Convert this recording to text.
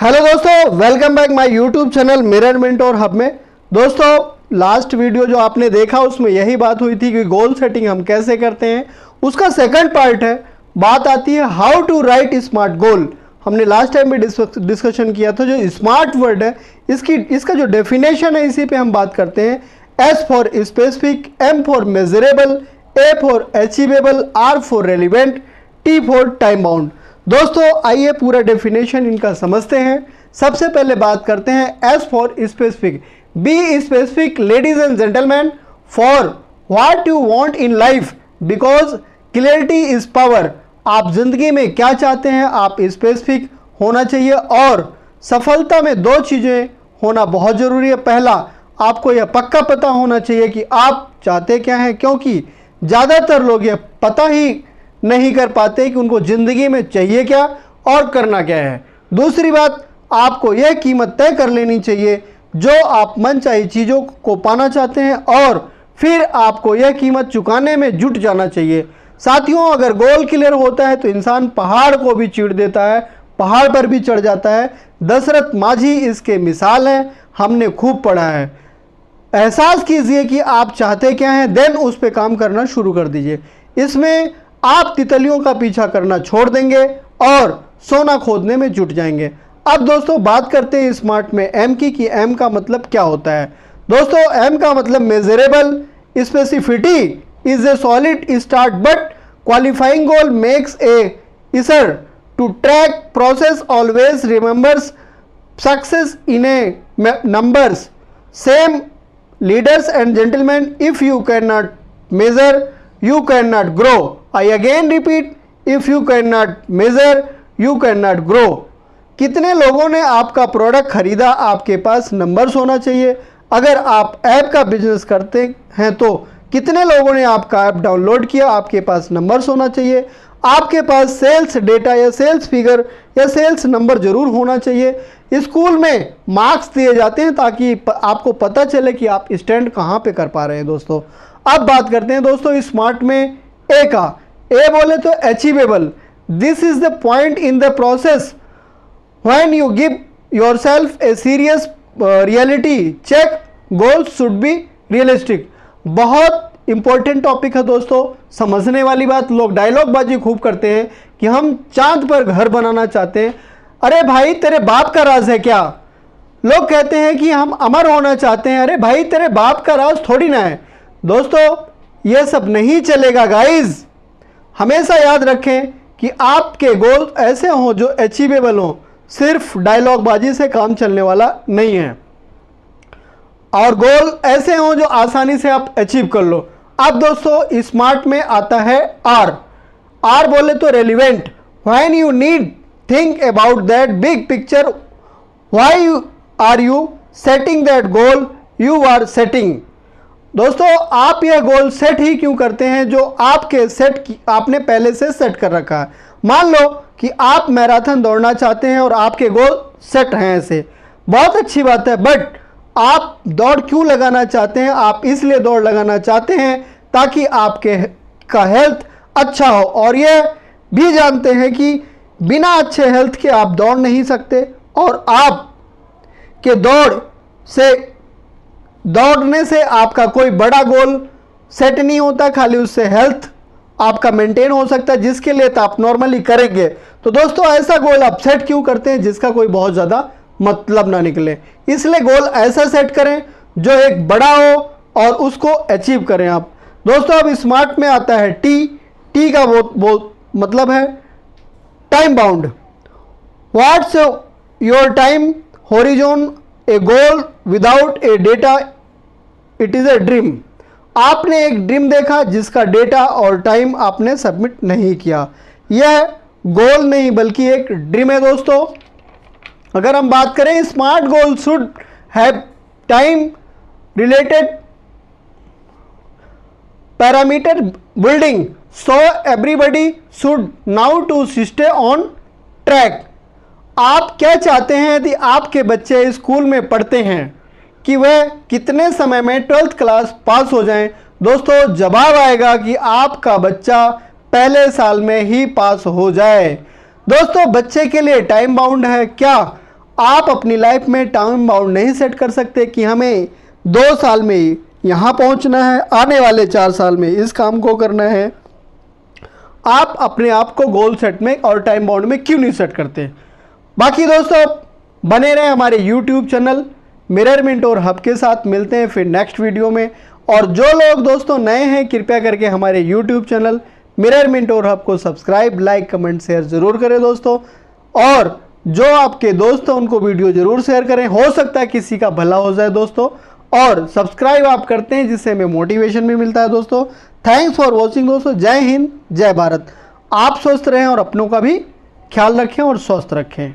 Hello दोस्तों, welcome back my YouTube channel mirror mentor hub में। दोस्तों लास्ट वीडियो जो आपने देखा उसमें यही बात हुई थी कि गोल सेटिंग हम कैसे करते हैं। उसका सेकंड पार्ट है, बात आती है how to write smart goal. हमने लास्ट टाइम भी डिस्कशन किया था। जो स्मार्ट वर्ड है इसका जो डेफिनेशन है इसी पे हम बात करते हैं। S for specific, M for measurable, A for achievable, R for relevant, T for time bound. दोस्तों आइए पूरा डेफिनेशन इनका समझते हैं। सबसे पहले बात करते हैं S for specific. Be specific ladies and gentleman for what you want in life because clarity is power. आप जिंदगी में क्या चाहते हैं आप स्पेसिफिक होना चाहिए। और सफलता में दो चीज़ें होना बहुत ज़रूरी है। पहला, आपको यह पक्का पता होना चाहिए कि आप चाहते क्या हैं, क्योंकि ज़्यादातर लोग यह पता ही नहीं कर पाते कि उनको ज़िंदगी में चाहिए क्या और करना क्या है। दूसरी बात, आपको यह कीमत तय कर लेनी चाहिए जो आप मनचाही चीज़ों को पाना चाहते हैं और फिर आपको यह कीमत चुकाने में जुट जाना चाहिए। साथियों, अगर गोल क्लियर होता है तो इंसान पहाड़ को भी चीर देता है, पहाड़ पर भी चढ़ जाता है। दशरथ माझी इसके मिसाल हैं, हमने खूब पढ़ा है। एहसास कीजिए कि आप चाहते क्या हैं, देन उस पर काम करना शुरू कर दीजिए। इसमें आप तितलियों का पीछा करना छोड़ देंगे और सोना खोदने में जुट जाएंगे। अब दोस्तों बात करते हैं स्मार्ट में एम की कि एम का मतलब क्या होता है। दोस्तों एम का मतलब measurable, specificity is a solid start but qualifying goal makes a easier to track process always remembers success in a numbers same leaders and gentleman if you can not measure you cannot grow. I again repeat, if you cannot measure you cannot grow. कितने लोगों ने आपका product खरीदा, आपके पास numbers होना चाहिए। अगर आप ऐप का बिजनेस करते हैं तो कितने लोगों ने आपका ऐप डाउनलोड किया, आपके पास नंबर्स होना चाहिए। आपके पास सेल्स डेटा या सेल्स फिगर या सेल्स नंबर जरूर होना चाहिए। स्कूल में मार्क्स दिए जाते हैं ताकि आपको पता चले कि आप स्टैंड कहाँ पे कर पा रहे हैं। दोस्तों अब बात करते हैं दोस्तों स्मार्ट में ए का। ए बोले तो achievable, this is the point in the process when you give yourself a serious reality check, goals should be realistic. बहुत इंपॉर्टेंट टॉपिक है दोस्तों, समझने वाली बात। लोग डायलॉग बाजी खूब करते हैं कि हम चांद पर घर बनाना चाहते हैं। अरे भाई तेरे बाप का राज है क्या? लोग कहते हैं कि हम अमर होना चाहते हैं। अरे भाई तेरे बाप का राज थोड़ी ना है। दोस्तों ये सब नहीं चलेगा गाइज। हमेशा याद रखें कि आपके गोल ऐसे हों जो अचीवेबल हों। सिर्फ डायलॉग बाजी से काम चलने वाला नहीं है। और गोल ऐसे हों जो आसानी से आप अचीव कर लो। अब दोस्तों स्मार्ट में आता है आर। आर बोले तो relevant, when you need think about that big picture, why are you setting that goal you are setting. दोस्तों आप यह गोल सेट ही क्यों करते हैं जो आपने पहले से सेट कर रखा है। मान लो कि आप मैराथन दौड़ना चाहते हैं और आपके गोल सेट हैं ऐसे, बहुत अच्छी बात है। बट आप दौड़ क्यों लगाना चाहते हैं? आप इसलिए दौड़ लगाना चाहते हैं ताकि आपके का हेल्थ अच्छा हो। और यह भी जानते हैं कि बिना अच्छे हेल्थ के आप दौड़ नहीं सकते। और आप के दौड़ने से आपका कोई बड़ा गोल सेट नहीं होता, खाली उससे हेल्थ आपका मेंटेन हो सकता है, जिसके लिए तो आप नॉर्मली करेंगे। तो दोस्तों ऐसा गोल आप सेट क्यों करते हैं जिसका कोई बहुत ज़्यादा मतलब ना निकले। इसलिए गोल ऐसा सेट करें जो एक बड़ा हो और उसको अचीव करें आप। दोस्तों अब स्मार्ट में आता है टी। टी का वो मतलब है time bound. What's your time horizon, A goal without A data it is a dream. आपने एक ड्रीम देखा जिसका डेटा और टाइम आपने सबमिट नहीं किया, यह गोल नहीं बल्कि एक ड्रीम है। दोस्तों अगर हम बात करें smart goal should have time related parameter building so everybody should now to stay on track. आप क्या चाहते हैं यदि आपके बच्चे स्कूल में पढ़ते हैं कि वह कितने समय में 12th क्लास पास हो जाएं? दोस्तों जवाब आएगा कि आपका बच्चा पहले साल में ही पास हो जाए। दोस्तों बच्चे के लिए टाइम बाउंड है क्या? आप अपनी लाइफ में टाइम बाउंड नहीं सेट कर सकते कि हमें 2 साल में यहाँ पहुँचना है, आने वाले 4 साल में इस काम को करना है। आप अपने आप को गोल सेट में और टाइम बाउंड में क्यों नहीं सेट करते? बाकी दोस्तों बने रहे हमारे YouTube channel mirror mentor hub के साथ। मिलते हैं फिर नेक्स्ट वीडियो में। और जो लोग दोस्तों नए हैं कृपया करके हमारे YouTube channel mirror mentor hub को सब्सक्राइब, लाइक, कमेंट, शेयर ज़रूर करें दोस्तों। और जो आपके दोस्त हैं उनको वीडियो ज़रूर शेयर करें, हो सकता है किसी का भला हो जाए दोस्तों। और सब्सक्राइब आप करते हैं जिससे हमें मोटिवेशन भी मिलता है दोस्तों। थैंक्स फॉर वॉचिंग दोस्तों। जय हिंद, जय भारत। आप स्वस्थ रहें और अपनों का भी ख्याल रखें और स्वस्थ रखें।